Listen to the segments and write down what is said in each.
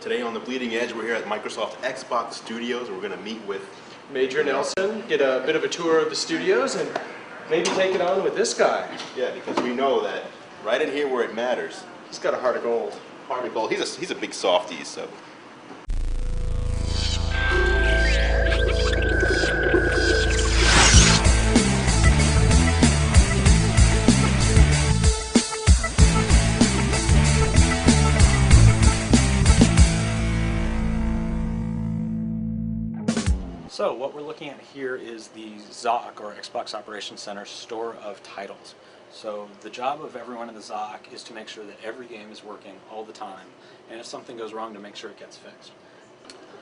Today on The Bleeding Edge, we're here at Microsoft Xbox Studios, and we're going to meet with Major Nelson, get a bit of a tour of the studios, and maybe take it on with this guy. Yeah, because we know that right in here where it matters. He's got a heart of gold. Heart of gold. He's a big softie, so. So what we're looking at here is the ZOC, or Xbox Operations Center, store of titles. So the job of everyone in the ZOC is to make sure that every game is working all the time, and if something goes wrong, to make sure it gets fixed.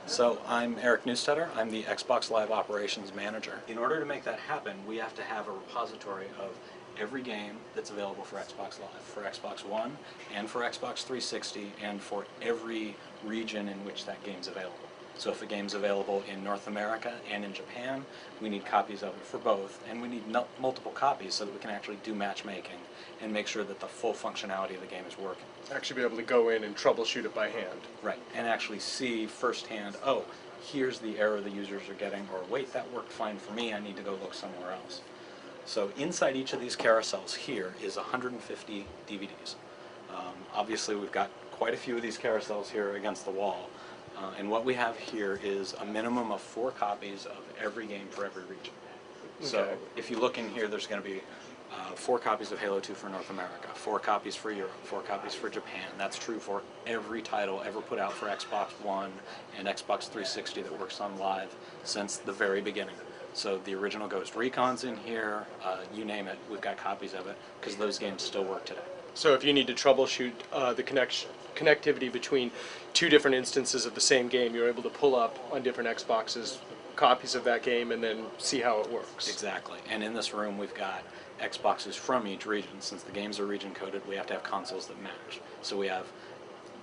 So I'm Eric Neustetter. I'm the Xbox Live Operations Manager. In order to make that happen, we have to have a repository of every game that's available for Xbox Live, for Xbox One, and for Xbox 360, and for every region in which that game's available. So if a game's available in North America and in Japan, we need copies of it for both, and we need multiple copies so that we can actually do matchmaking and make sure that the full functionality of the game is working. Actually be able to go in and troubleshoot it by hand. Right, and actually see firsthand, oh, here's the error the users are getting, or wait, that worked fine for me, I need to go look somewhere else. So inside each of these carousels here is 150 DVDs. Obviously we've got quite a few of these carousels here against the wall. And what we have here is a minimum of 4 copies of every game for every region. Okay. So if you look in here, there's going to be 4 copies of Halo 2 for North America, 4 copies for Europe, 4 copies for Japan. That's true for every title ever put out for Xbox One and Xbox 360 that works on Live since the very beginning. So the original Ghost Recon's in here, you name it, we've got copies of it, because those games still work today. So if you need to troubleshoot the connectivity between 2 different instances of the same game, you're able to pull up on different Xboxes copies of that game and then see how it works. Exactly. And in this room we've got Xboxes from each region. Since the games are region coded, we have to have consoles that match. So we have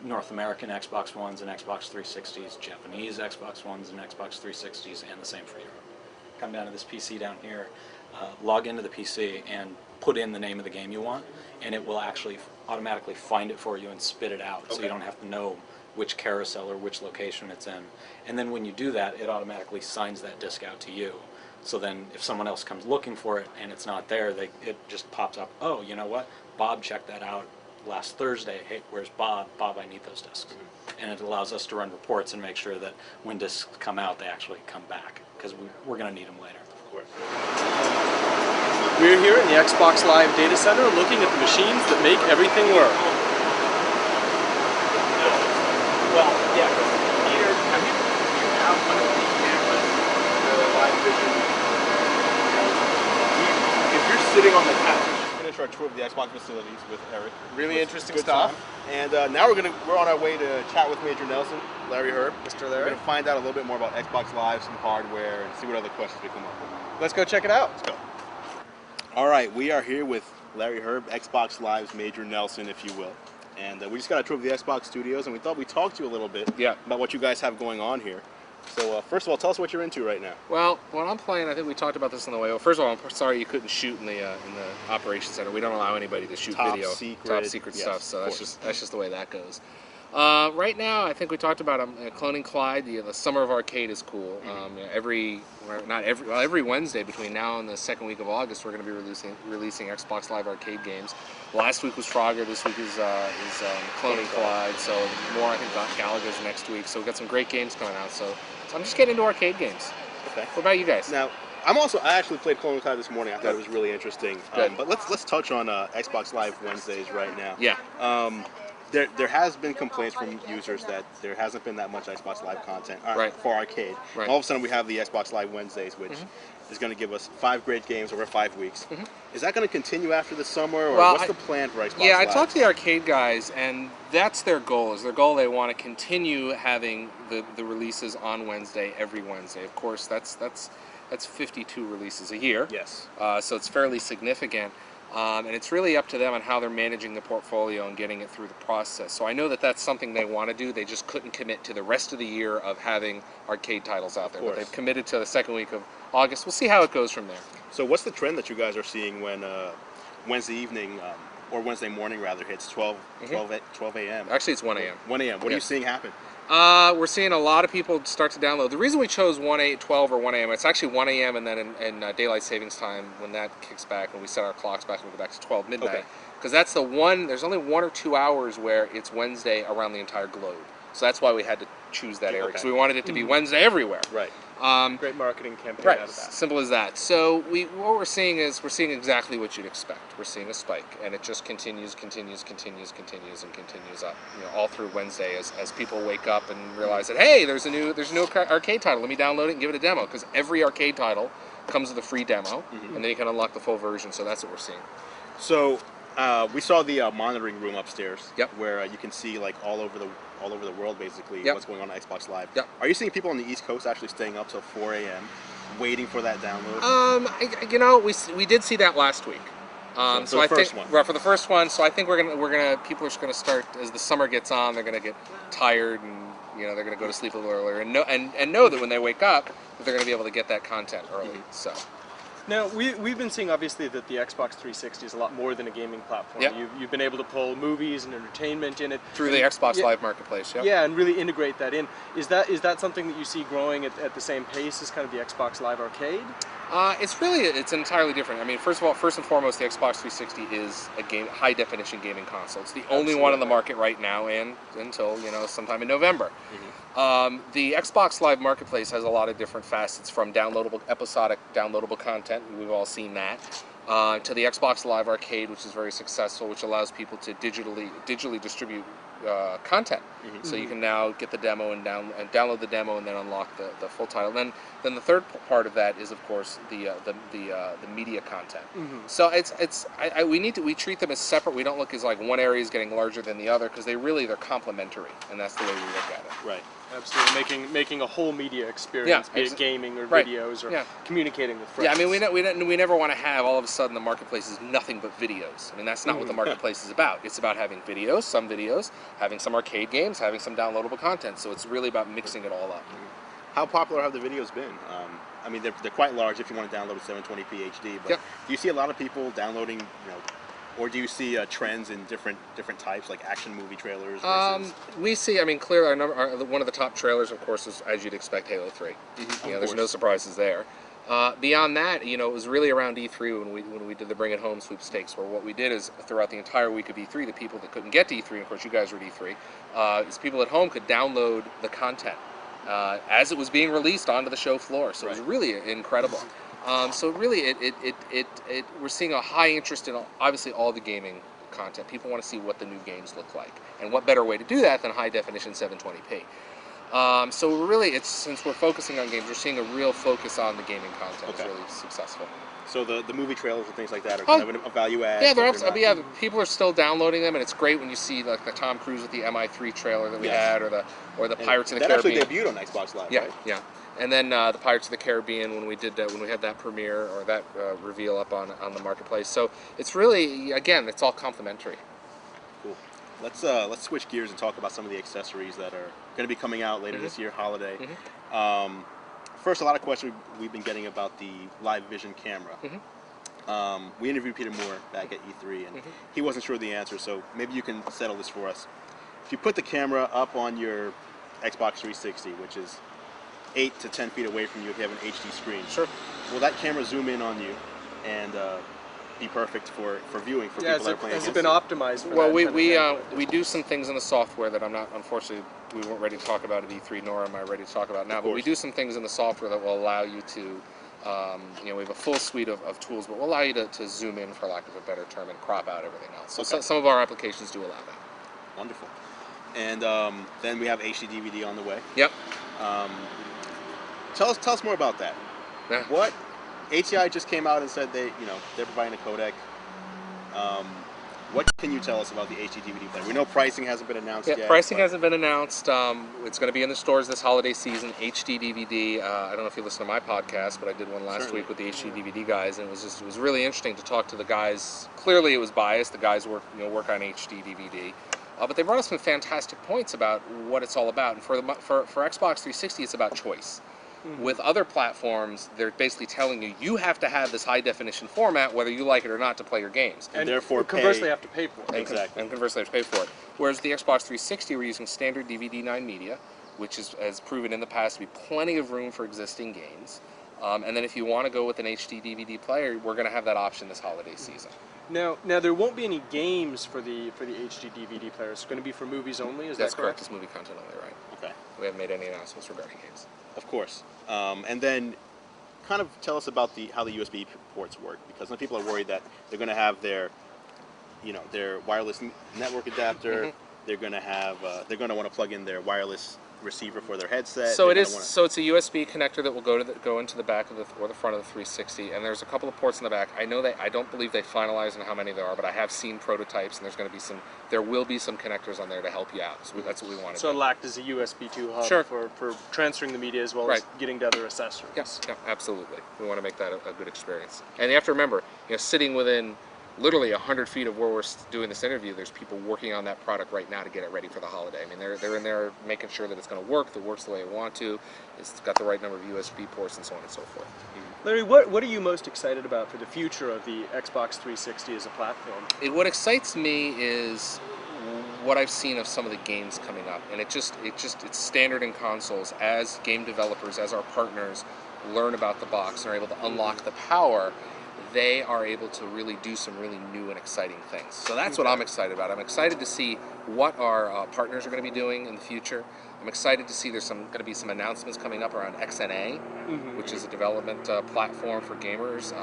North American Xbox Ones and Xbox 360s, Japanese Xbox Ones and Xbox 360s, and the same for Europe. Come down to this PC down here, log into the PC and put in the name of the game you want, and it will actually automatically find it for you and spit it out, so you don't have to know which carousel or which location it's in. And then when you do that, it automatically signs that disc out to you. So then if someone else comes looking for it and it's not there, it just pops up, oh, you know what, Bob checked that out last Thursday, hey, where's Bob? Bob, I need those discs. And it allows us to run reports and make sure that when discs come out, they actually come back, because we're going to need them later. Of course. We're here in the Xbox Live Data Center looking at the machines that make everything work. Well, yeah, because here, you have one of these cameras, the live vision. If you're sitting on the couch, we just finished our tour of the Xbox facilities with Eric. Really interesting stuff. And now we're on our way to chat with Major Nelson, Larry Herb. Mr. We're Larry. going to find out a little bit more about Xbox Live, some hardware, and see what other questions we come up with. Let's go check it out. Let's go. All right, we are here with Larry Herb, Xbox Live's Major Nelson, if you will. And we just got a tour of the Xbox Studios, and we thought we'd talk to you a little bit about what you guys have going on here. So first of all, tell us what you're into right now. Well, what I'm playing, I think we talked about this on the way over. First of all, I'm sorry you couldn't shoot in the operations center. We don't allow anybody to shoot video. Top secret stuff. So that's just the way that goes. Right now, I think we talked about cloning Clyde. The Summer of Arcade is cool. Every Wednesday between now and the second week of August, we're going to be releasing Xbox Live Arcade games. Last week was Frogger. This week is cloning Clyde. So more, I think, Galaga's next week. So we've got some great games coming out. So I'm just getting into arcade games. Okay. What about you guys? Now, I actually played Cloning Clyde this morning. I thought it was really interesting. But let's touch on Xbox Live Wednesdays right now. Yeah. There has been complaints from users that there hasn't been that much Xbox Live content for arcade. Right. All of a sudden we have the Xbox Live Wednesdays, which is going to give us 5 great games over 5 weeks. Is that going to continue after the summer, or what's the plan for Xbox Live? Yeah, I talked to the arcade guys, and that's their goal. They want to continue having the releases on Wednesday, every Wednesday. Of course, that's 52 releases a year. Yes. So it's fairly significant. And it's really up to them on how they're managing the portfolio and getting it through the process. So I know that that's something they want to do. They just couldn't commit to the rest of the year of having arcade titles out there. But they've committed to the second week of August. We'll see how it goes from there. So what's the trend that you guys are seeing when Wednesday evening or Wednesday morning rather, hits 12 a.m. Actually, it's 1 a.m. 1 a.m. What are you seeing happen? We're seeing a lot of people start to download. The reason we chose 12 or 1 a.m. It's actually 1 a.m. and then in daylight savings time when that kicks back and we set our clocks back and we go back to 12 midnight. Because that's the one. There's only 1 or 2 hours where it's Wednesday around the entire globe. So that's why we had to choose that area because we wanted it to be Wednesday everywhere. Right. Great marketing campaign Right. out of that. Simple as that. So what we're seeing is we're seeing exactly what you'd expect. We're seeing a spike, and it just continues up, all through Wednesday as people wake up and realize that hey, there's a new arcade title. Let me download it and give it a demo because every arcade title comes with a free demo, and then you can unlock the full version. So that's what we're seeing. So we saw the monitoring room upstairs, Yep. where you can see like all over the world basically Yep. what's going on Xbox Live. Yep. Are you seeing people on the East Coast actually staying up till 4 a.m. waiting for that download? We did see that last week. So I think for the first one. So I think people are just gonna start as the summer gets on. They're gonna get tired and they're gonna go to sleep a little earlier and know that when they wake up that they're gonna be able to get that content early. So. Now, we've been seeing, obviously, that the Xbox 360 is a lot more than a gaming platform. Yep. You've been able to pull movies and entertainment in it. Through the Xbox Live Marketplace, yeah. Yeah, and really integrate that in. Is that something that you see growing at the same pace as kind of the Xbox Live Arcade? It's entirely different. I mean, first and foremost, the Xbox 360 is a high-definition gaming console. It's the only one on the market right now and until, sometime in November. The Xbox Live Marketplace has a lot of different facets, from episodic downloadable content, we've all seen that, to the Xbox Live Arcade, which is very successful, which allows people to digitally distribute content. So you can now get the demo and download the demo and then unlock the full title. Then the third part of that is, of course, the media content. So we treat them as separate. We don't look as like one area is getting larger than the other because they're complementary, and that's the way we look at it. Right. Absolutely, making a whole media experience, be it gaming or videos or communicating with friends. Yeah, I mean, we never want to have all of a sudden the marketplace is nothing but videos. I mean, that's not what the marketplace is about. It's about having some videos, having some arcade games, having some downloadable content. So it's really about mixing it all up. How popular have the videos been? I mean, they're quite large if you want to download a 720p HD. But do you see a lot of people downloading, or do you see trends in different types, like action movie trailers? We see, I mean, clearly one of the top trailers, of course, is, as you'd expect, Halo 3. There's no surprises there. Beyond that, it was really around E3 when we did the Bring It Home sweepstakes, where what we did is throughout the entire week of E3, the people that couldn't get to E3, and of course you guys were at E3, is people at home could download the content as it was being released onto the show floor. So it was really incredible. So really, we're seeing a high interest in obviously all the gaming content. People want to see what the new games look like, and what better way to do that than high definition 720p. So really, since we're focusing on games, we're seeing a real focus on the gaming content. It's really successful. So the movie trailers and things like that are kind of a value add. Yeah, people are still downloading them, and it's great when you see like the Tom Cruise with the MI3 trailer that we had, or the Pirates of the Caribbean. That actually debuted on Xbox Live, right? Yeah. And then the Pirates of the Caribbean when we had that premiere or that reveal up on the marketplace. So it's really, again, it's all complementary. Cool. Let's switch gears and talk about some of the accessories that are going to be coming out later this year, holiday. First, a lot of questions we've been getting about the Live Vision camera. We interviewed Peter Moore back at E3, and he wasn't sure of the answer, so maybe you can settle this for us. If you put the camera up on your Xbox 360, which is 8 to 10 feet away from you if you have an HD screen, will that camera zoom in on you and be perfect for viewing for people that are playing? Has it been optimized for Well, we do some things in the software that I'm not, unfortunately, we weren't ready to talk about at E3, nor am I ready to talk about now, but we do some things in the software that will allow you to, we have a full suite of tools, but will allow you to zoom in, for lack of a better term, and crop out everything else. So some of our applications do allow that. Wonderful. And then we have HD DVD on the way. Yep. Tell us more about that. Yeah. What ATI just came out and said they're providing a codec. What can you tell us about the HD DVD player? We know pricing hasn't been announced yet. Pricing hasn't been announced. It's going to be in the stores this holiday season. HD DVD. I don't know if you listen to my podcast, but I did one last week with the HD DVD guys, and it was really interesting to talk to the guys. Clearly, it was biased. The guys work on HD DVD. But they brought us some fantastic points about what it's all about. And for Xbox 360, it's about choice. With other platforms, they're basically telling you you have to have this high definition format, whether you like it or not, to play your games. And therefore, conversely, have to pay for it. And conversely, have to pay for it. Whereas the Xbox 360, we're using standard DVD9 media, which has proven in the past to be plenty of room for existing games. And then if you want to go with an HD DVD player, we're going to have that option this holiday season. Now there won't be any games for the HD DVD player. It's going to be for movies only. That's that correct? It's movie content only, right? Okay. We haven't made any announcements regarding games. Of course. And then, kind of tell us about how the USB ports work, because some people are worried that they're going to have their wireless network adapter. They're going to want to plug in their wireless receiver for their headset. So it's a USB connector that will go into the back of the front of the 360, and there's a couple of ports in the back. I don't believe they finalized on how many there are, but I have seen prototypes, and there will be some connectors on there to help you out. So that's what we want to do. So it'll act as a USB 2 hub for transferring the media as well as getting to other accessories. Yes, yeah, absolutely. We want to make that a good experience. And you have to remember, sitting within literally 100 feet of where we're doing this interview, there's people working on that product right now to get it ready for the holiday. I mean, they're in there making sure that it's going to work, that it works the way it want to, it's got the right number of USB ports, and so on and so forth. Larry, what are you most excited about for the future of the Xbox 360 as a platform? What excites me is what I've seen of some of the games coming up, and it's standard in consoles. As game developers, as our partners learn about the box and are able to unlock the power, they are able to really do some really new and exciting things. So that's what I'm excited about. I'm excited to see what our partners are going to be doing in the future. I'm excited to see there's going to be some announcements coming up around XNA, which is a development platform for gamers,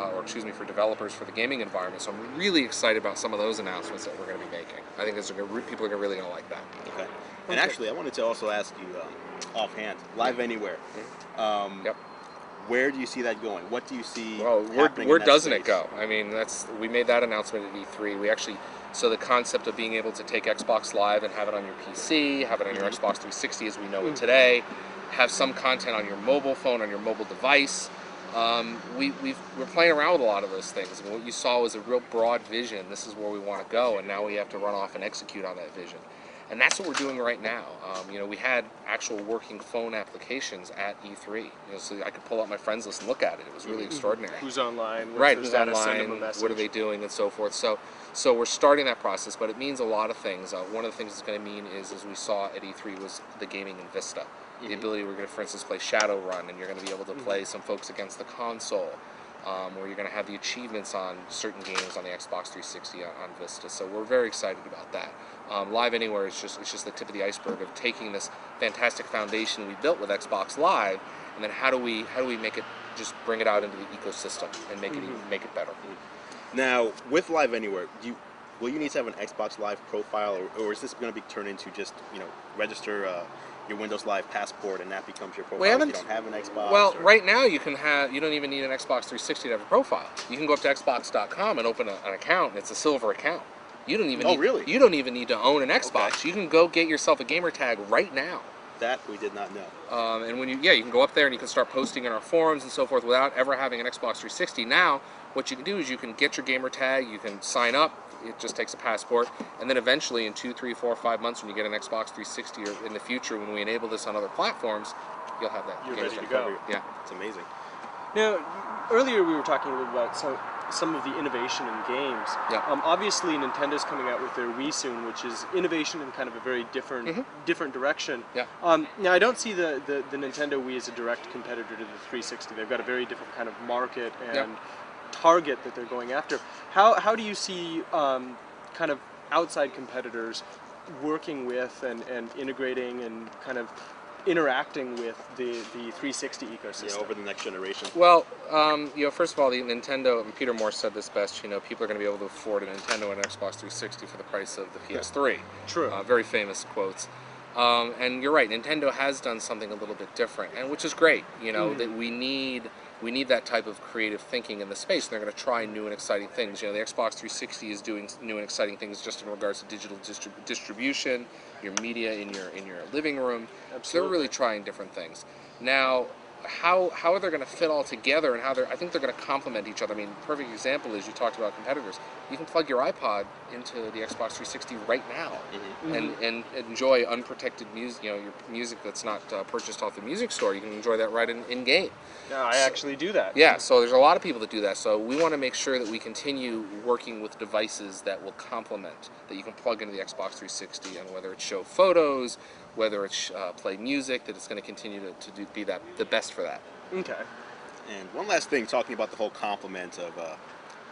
for developers for the gaming environment. So I'm really excited about some of those announcements that we're going to be making. I think people are really going to like that. Okay. And actually, I wanted to also ask you offhand, Live Anywhere. Yep. Where do you see that going? What do you see? Well, happening where in that doesn't space? it go? I mean, we made that announcement at E3. So the concept of being able to take Xbox Live and have it on your PC, have it on your Xbox 360 as we know it today, have some content on your mobile phone, on your mobile device. We're playing around with a lot of those things. And what you saw was a real broad vision. This is where we want to go, and now we have to run off and execute on that vision. And that's what we're doing right now. We had actual working phone applications at E3. So I could pull out my friends list and look at it. It was really extraordinary. Who's online? Who's online? What are they doing, and so forth. So we're starting that process, but it means a lot of things. One of the things it's going to mean is, as we saw at E3, was the gaming in Vista. The ability we're going to, for instance, play Shadowrun, and you're going to be able to play some folks against the console. Where you're going to have the achievements on certain games on the Xbox 360 on Vista. So we're very excited about that. Live Anywhere is just the tip of the iceberg of taking this fantastic foundation we built with Xbox Live, and then how do we make it, just bring it out into the ecosystem and make it better. Now, with Live Anywhere, will you need to have an Xbox Live profile, or is this going to be turned into just register your Windows Live passport, and that becomes your profile if you don't have an Xbox? Well, right now you don't even need an Xbox 360 to have a profile. You can go up to Xbox.com and open an account, and it's a silver account. You don't even You don't even need to own an Xbox. Okay. You can go get yourself a gamer tag right now. That we did not know. And when you can go up there and you can start posting in our forums and so forth without ever having an Xbox 360. Now, what you can do is you can get your gamer tag, you can sign up. It just takes a passport, and then eventually in 2, 3, 4, 5 months when you get an Xbox 360, or in the future when we enable this on other platforms, you'll have that. You're ready to go. Yeah, it's amazing. Now, earlier we were talking a little about some of the innovation in games. Yeah. Obviously, Nintendo's coming out with their Wii soon, which is innovation in kind of a very different direction. Yeah. Now, I don't see the Nintendo Wii as a direct competitor to the 360. They've got a very different kind of market and target that they're going after. How do you see kind of outside competitors working with and integrating and kind of interacting with the 360 ecosystem over the next generation? Well, first of all, the Nintendo, and Peter Moore said this best, people are going to be able to afford a Nintendo and an Xbox 360 for the price of the PS3. True. Very famous quotes. And you're right, Nintendo has done something a little bit different, and which is great. That we need that type of creative thinking in the space, and they're going to try new and exciting things. The Xbox 360 is doing new and exciting things just in regards to digital distribution, your media in your living room. Absolutely. So they're really trying different things. Now, how are they going to fit all together, and I think they're going to complement each other. I mean, perfect example is you talked about competitors. You can plug your iPod into the Xbox 360 right now and enjoy unprotected music. You know, your music that's not purchased off the music store. You can enjoy that right in game. Yeah, I actually do that. Yeah, so there's a lot of people that do that. So we want to make sure that we continue working with devices that will complement, that you can plug into the Xbox 360, and whether it's show photos, whether it's play music, that it's going to continue to be the best for that. Okay. And one last thing, talking about the whole complement of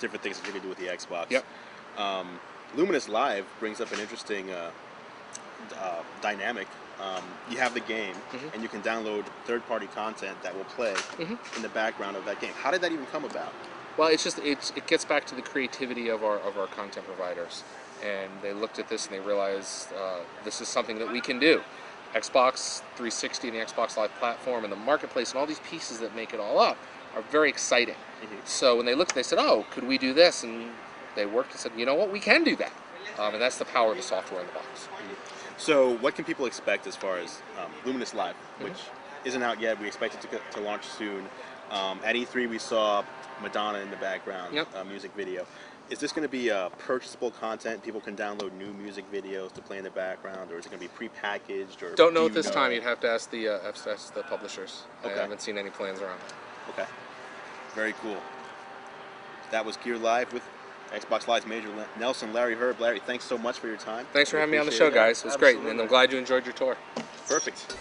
different things that you can do with the Xbox. Yep. Luminous Live brings up an interesting dynamic. You have the game, and you can download third-party content that will play in the background of that game. How did that even come about? Well, it gets back to the creativity of our content providers, and they looked at this and they realized this is something that we can do. Xbox 360 and the Xbox Live platform and the marketplace and all these pieces that make it all up are very exciting. So when they looked, they said, "Oh, could we do this?" And they worked and said, "You know what? We can do that." And that's the power of the software in the box. So what can people expect as far as Luminous Live, which isn't out yet? We expect it to launch soon. At E3 we saw Madonna in the background, music video. Is this going to be purchasable content? People can download new music videos to play in the background, or is it going to be prepackaged? Or don't know at this time. You'd have to ask the publishers. Okay. I haven't seen any plans around it. Okay. Very cool. That was Gear Live with Xbox Live's Major Nelson, Larry Herb. Larry, thanks so much for your time. Thanks for having me on the show, guys. It was great, and I'm glad you enjoyed your tour. Perfect.